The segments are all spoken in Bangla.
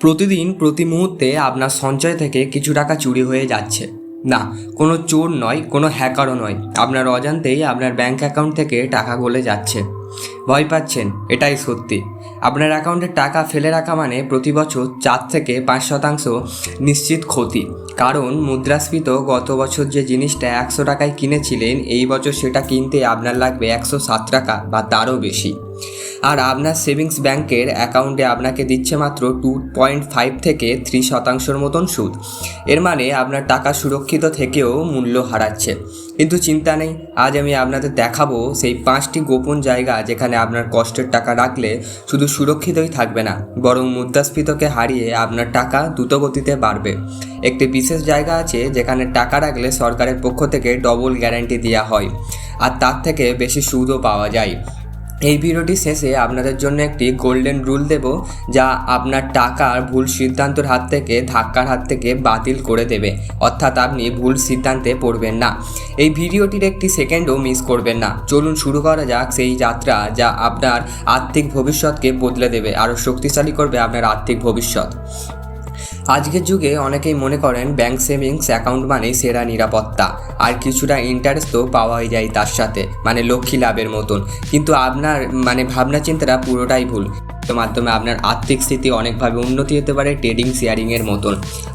প্রতিদিন প্রতি মুহূর্তে আপনার সঞ্চয় থেকে কিছু টাকা চুরি হয়ে যাচ্ছে। না, কোনো চোর নয়, কোনো হ্যাকারও নয়, আপনার অজান্তেই আপনার ব্যাংক অ্যাকাউন্ট থেকে টাকা গলে যাচ্ছে। ভয় পাচ্ছেন? এটাই সত্যি। আপনার অ্যাকাউন্টে টাকা ফেলে রাখা মানে প্রতি বছর 4 থেকে 5% নিশ্চিত ক্ষতি। কারণ মুদ্রাস্ফীত গত বছর যে জিনিসটা 100 টাকায় কিনেছিলেন, এই বছর সেটা কিনতে আপনার লাগবে 107 টাকা বা তারও বেশি। আর আপনার সেভিংস ব্যাংকের অ্যাকাউন্টে আপনাকে দিচ্ছে মাত্র 2.5 থেকে 3% মতন সুদ। এর মানে আপনার টাকা সুরক্ষিত থেকেও মূল্য হারাচ্ছে। কিন্তু চিন্তা নেই, আজ আমি আপনাদের দেখাবো সেই 5টি গোপন জায়গা যেখানে আপনার কষ্টের টাকা রাখলে শুধু সুরক্ষিতই থাকবে না, বরং মুদ্রাস্ফীতকে হারিয়ে আপনার টাকা দ্রুতগতিতে বাড়বে। একটি বিশেষ জায়গা আছে যেখানে টাকা রাখলে সরকারের পক্ষ থেকে ডবল গ্যারান্টি দেওয়া হয়, আর তার থেকে বেশি সুদও পাওয়া যায়। এই ভিডিওটি শেষে আপনাদের জন্য একটি গোল্ডেন রুল দেব, যা আপনার টাকার ভুল সিদ্ধান্তের হাত থেকে, ধাক্কার হাত থেকে বাতিল করে দেবে। অর্থাৎ আপনি ভুল সিদ্ধান্তে পড়বেন না। এই ভিডিওটির একটি সেকেন্ডও মিস করবেন না। চলুন শুরু করা যাক সেই যাত্রা, যা আপনার আর্থিক ভবিষ্যৎকে বদলে দেবে, আরও শক্তিশালী করবে আপনার আর্থিক ভবিষ্যৎ। আজকের যুগে অনেকেই মনে করেন ব্যাংক সেভিংস অ্যাকাউন্ট মানেই সেরা নিরাপত্তা, আর কিছুটা ইন্টারেস্ট তো পাওয়াই যায় তার সাথে, মানে লক্ষ্মী লাভের মতন। কিন্তু আপনার ভাবনা চিন্তাটা পুরোটাই ভুল। মাধ্যমে আপনার আর্থিক স্থিতি অনেকভাবে উন্নতি হতে পারে, ট্রেডিং শেয়ারিংয়ের মতন।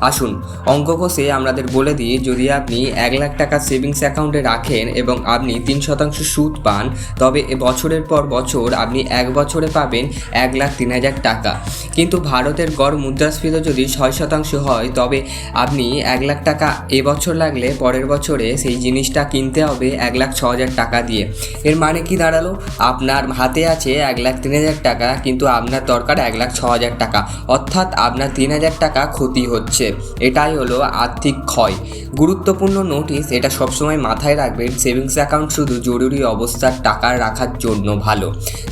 আসুন অঙ্ক কষে আপনাদের বলে দিই, যদি আপনি 1 লাখ টাকা সেভিংস অ্যাকাউন্টে রাখেন এবং আপনি 3% সুদ পান, তবে বছরের পর বছর আপনি 1 বছরে পাবেন 1,03,000 টাকা। কিন্তু ভারতের গড় মুদ্রাস্ফীতি যদি 6% হয়, তবে আপনি 1 লাখ টাকা এবছর লাগলে পরের বছরে সেই জিনিসটা কিনতে হবে 1,06,000 টাকা দিয়ে। এর মানে কি দাঁড়ালো? আপনার হাতে আছে 1,03,000 টাকা, কিন্তু আপনার দরকার 1,06,000 টাকা, অর্থাৎ আপনার 3,000 টাকা ক্ষতি হচ্ছে। এটাই হলো আর্থিক ক্ষয়। গুরুত্বপূর্ণ নোটিশ, এটা সবসময় মাথায় রাখবেন, সেভিংস অ্যাকাউন্ট শুধু জরুরি অবস্থার টাকা রাখার জন্য ভালো,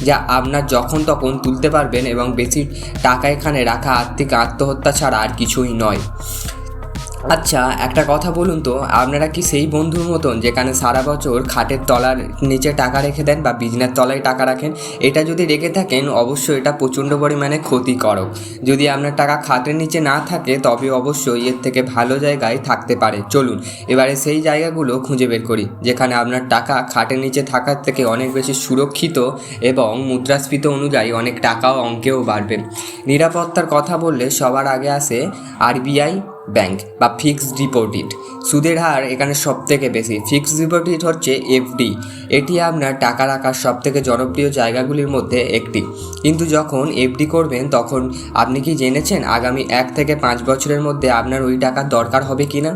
যা আপনার যখন তখন তুলতে পারবেন, এবং বেশি টাকা এখানে রাখা আর্থিক আত্মহত্যা ছাড়া আর কিছুই নয়। আচ্ছা, একটা কথা বলুন তো, আপনারা কি সেই বন্ধুর মতন যেখানে সারা বছর খাটের তলার নিচে টাকা রেখে দেন বা বিছনার তলায় টাকা রাখেন? এটা যদি রেখে থাকেন, অবশ্যই এটা প্রচণ্ড পরিমাণে ক্ষতিকারক। যদি আপনার টাকা খাটের নিচে না থাকে, তবে অবশ্যই এর থেকে ভালো জায়গায় থাকতে পারে। চলুন এবারে সেই জায়গাগুলো খুঁজে বের করি যেখানে আপনার টাকা খাটের নিচে থাকার থেকে অনেক বেশি সুরক্ষিত, এবং মুদ্রাস্ফীতি অনুযায়ী অনেক টাকাও অঙ্কেও বাড়বে। নিরাপত্তার কথা বললে সবার আগে আসে আরবিআই ব্যাংক বা ফিক্সড ডিপোজিট। সুদের হার এখানে সবথেকে বেশি। ফিক্সড ডিপোজিট হচ্ছে এফডি। এটি আপনার টাকা রাখার সবথেকে জনপ্রিয় জায়গাগুলির মধ্যে একটি। কিন্তু যখন এফডি করবেন, তখন আপনি কি জেনেছেন আগামী 1 থেকে 5 বছরের মধ্যে আপনার ওই টাকার দরকার হবে কিনা?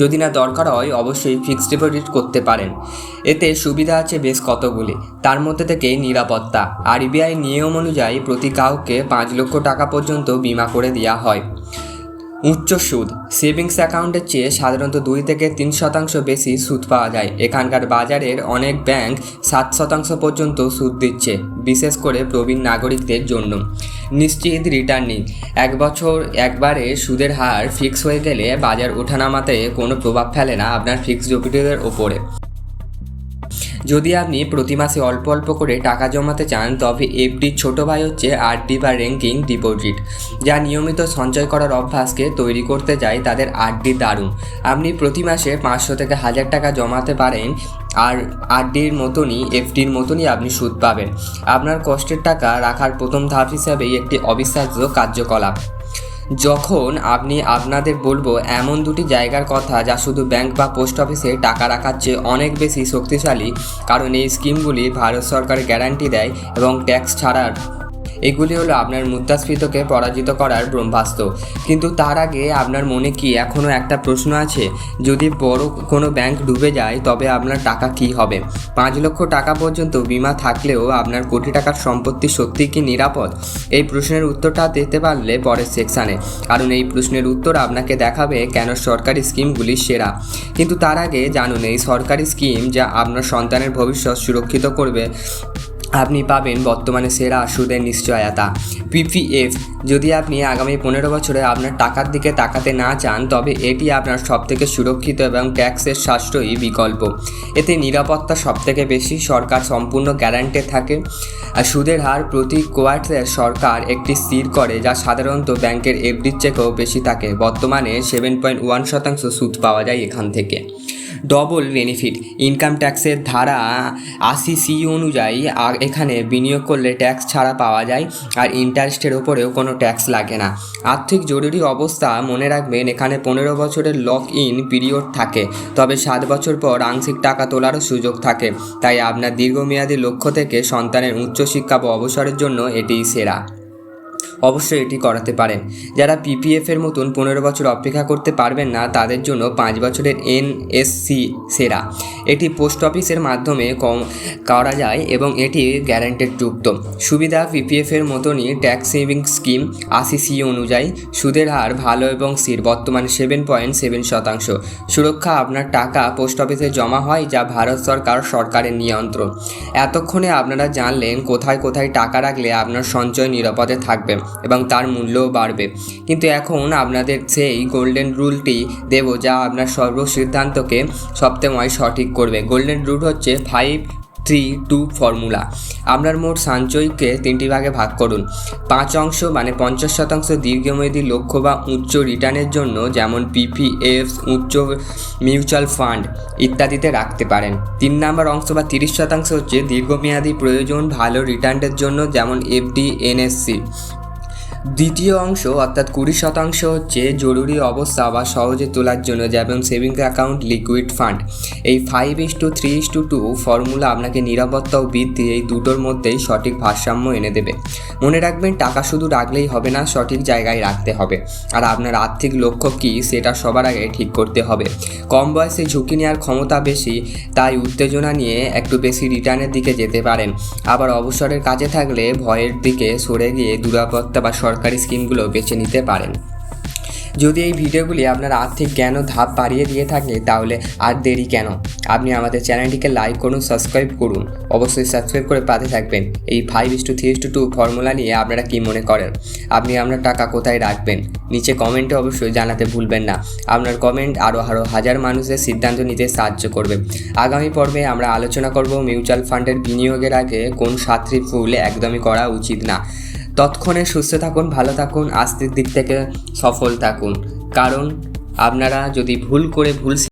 যদি না দরকার হয়, অবশ্যই ফিক্সড ডিপোজিট করতে পারেন। এতে সুবিধা আছে বেশ কতগুলি, তার মধ্যে থেকে নিরাপত্তা। আরবিআই নিয়ম অনুযায়ী প্রতি কাউকে 5 লক্ষ টাকা পর্যন্ত বিমা করে দেওয়া হয়। উচ্চ সুদ। সেভিংস অ্যাকাউন্টের চেয়ে সাধারণত 2 থেকে 3% বেশি সুদ পাওয়া যায়। এখানকার বাজারের অনেক ব্যাংক 7% পর্যন্ত সুদ দিচ্ছে, বিশেষ করে প্রবীণ নাগরিকদের জন্য। নিশ্চিত রিটার্নিং। 1 বছর একবারে সুদের হার ফিক্স হয়ে গেলে বাজার ওঠানামাতে কোনো প্রভাব ফেলে না আপনার ফিক্সড ডিপোজিটের ওপরে। যদি আপনি প্রতি মাসে অল্প অল্প করে টাকা জমাতে চান, তবে এফডির ছোট ভাই হচ্ছে আরডি বা রেঙ্কিং ডিপোজিট। যা নিয়মিত সঞ্চয় করার অভ্যাসকে তৈরি করতে যায়, তাদের আরডি দারুণ। আপনি প্রতি মাসে 500 থেকে 1000 টাকা জমাতে পারেন, আর আরডির মতনই এফডির মতনই আপনি সুদ পাবেন। আপনার কষ্টের টাকা রাখার প্রথম ধাপ হিসাবেই একটি অবিশ্বাস্য কার্যকলাপ। যখন আপনি আপনাদের বলবো এমন 2টি জায়গার কথা, যা শুধু ব্যাংক বা পোস্ট অফিসে টাকা রাখার চেয়ে অনেক বেশি শক্তিশালী, কারণ এই স্কিমগুলি ভারত সরকার গ্যারান্টি দেয় এবং ট্যাক্স ছাড়ার। এগুলি হলো আপনার মুদ্রাস্ফীতিকে পরাজিত করার ব্রহ্মাস্ত্র। কিন্তু তার আগে আপনার মনে কি এখনও একটা প্রশ্ন আছে? যদি বড় কোনো ব্যাংক ডুবে যায়, তবে আপনার টাকা কি হবে? 5 লক্ষ টাকা পর্যন্ত বিমা থাকলেও আপনার কোটি টাকার সম্পত্তি সত্যিই কি নিরাপদ? এই প্রশ্নের উত্তরটা দিতে পারলে পরের সেকশানে, কারণ এই প্রশ্নের উত্তর আপনাকে দেখাবে কেন সরকারি স্কিমগুলি সেরা। কিন্তু তার আগে জানুন, এই সরকারি স্কিম যা আপনার সন্তানের ভবিষ্যৎ সুরক্ষিত করবে, আপনি পাবেন বর্তমানে সেরা সুদের নিশ্চয়তা। পিপিএফ, যদি আপনি আগামী 15 বছরে আপনার টাকার দিকে তাকাতে না চান তবে এটি আপনার সবথেকে সুরক্ষিত এবং ট্যাক্সের সাশ্রয়ী বিকল্প। এতে নিরাপত্তা সবথেকে বেশি, সরকার সম্পূর্ণ গ্যারান্টেড থাকে, আর সুদের হার প্রতি কোয়ার্টারে সরকার একটি স্থির করে যা সাধারণত ব্যাংকের এফডির চেয়েও বেশি থাকে। বর্তমানে 7.1% সুদ পাওয়া যায় এখান থেকে। ডবল বেনিফিট, ইনকাম ট্যাক্সের ধারা 80C অনুযায়ী এখানে বিনিয়োগ করলে ট্যাক্স ছাড়া পাওয়া যায়, আর ইন্টারেস্টের ওপরেও কোনো ট্যাক্স লাগে না। আর্থিক জরুরি অবস্থা, মনে রাখবেন এখানে 15 বছরের লক ইন পিরিয়ড থাকে, তবে 7 বছর পর আংশিক টাকা তোলারও সুযোগ থাকে। তাই আপনার দীর্ঘমেয়াদী লক্ষ্য থেকে সন্তানের উচ্চশিক্ষা বা অবসরের জন্য এটিই সেরা। অবশ্যই এটি করাতে পারেন। যারা পিপিএফের মতন 15 বছর অপেক্ষা করতে পারবেন না তাদের জন্য 5 বছরের এনএসসি সেরা। এটি পোস্ট অফিসের মাধ্যমে করা যায় এবং এটি গ্যারান্টেড যুক্ত। সুবিধা পিপিএফের মতনই ট্যাক্স সেভিং স্কিম 80C অনুযায়ী, সুদের হার ভালো এবং স্থির, বর্তমানে 7.7%। সুরক্ষা, আপনার টাকা পোস্ট অফিসে জমা হয় যা ভারত সরকারের নিয়ন্ত্রণ। এতক্ষণে আপনারা জানলেন কোথায় কোথায় টাকা রাখলে আপনার সঞ্চয় নিরাপদে থাকবে এবং তার মূল্যও বাড়বে। কিন্তু এখন আপনাদের সেই গোল্ডেন রুলটি দেব যা আপনার সর্ব সিদ্ধান্তকে সবসময় সঠিক করবে। গোল্ডেন রুল হচ্ছে 5-3-2 ফর্মুলা। আপনার মোট সঞ্চয়কে 3টি ভাগে ভাগ করুন। 5 অংশ মানে 50% দীর্ঘমেয়াদী লক্ষ্য বা উচ্চ রিটার্নের জন্য, যেমন পিপিএফ, উচ্চ মিউচুয়াল ফান্ড ইত্যাদিতে রাখতে পারেন। 3 নম্বর অংশ বা 30% হচ্ছে দীর্ঘমেয়াদী প্রয়োজন, ভালো রিটার্নের জন্য, যেমন এফডি, এনএসসি। দ্বিতীয় অংশ অর্থাৎ 20% হচ্ছে জরুরি অবস্থা বা সহজে তোলার জন্য, যেমন সেভিংস অ্যাকাউন্ট, লিকুইড ফান্ড। এই 5:3:2 ফর্মুলা আপনাকে নিরাপত্তা ও বৃদ্ধি এই দুটোর মধ্যেই সঠিক ভারসাম্য এনে দেবে। মনে রাখবেন, টাকা শুধু রাখলেই হবে না, সঠিক জায়গায় রাখতে হবে। আর আপনার আর্থিক লক্ষ্য কী সেটা সবার আগে ঠিক করতে হবে। কম বয়সে ঝুঁকি নেওয়ার ক্ষমতা বেশি, তাই উত্তেজনা নিয়ে একটু বেশি রিটার্নের দিকে যেতে পারেন। আবার অবসরের কাজে থাকলে ভয়ের দিকে সরে গিয়ে নিরাপত্তা বা সরকারি স্কিমগুলো বেছে নিতে পারেন। যদি এই ভিডিওগুলি আপনার আর্থিক জ্ঞান ও ধাপ বাড়িয়ে দিয়ে থাকে তাহলে আর দেরি কেন? আপনি আমাদের চ্যানেলটিকে লাইক করুন, সাবস্ক্রাইব করুন। অবশ্যই সাবস্ক্রাইব করে পাশে থাকবেন। এই 5:3:2 ফর্মুলা নিয়ে আপনারা কী মনে করেন? আপনি আপনার টাকা কোথায় রাখবেন? নিচে কমেন্টে অবশ্যই জানাতে ভুলবেন না। আপনার কমেন্ট আরও হাজার মানুষের সিদ্ধান্ত নিতে সাহায্য করবে। আগামী পর্বে আমরা আলোচনা করব মিউচুয়াল ফান্ডের বিনিয়োগের আগে কোন 7টি ভুল একদমই করা উচিত না। তৎক্ষণে সুস্থ থাকুন, ভালো থাকুন, আর্থিক দিক থেকে সফল থাকুন। কারণ আপনারা যদি ভুল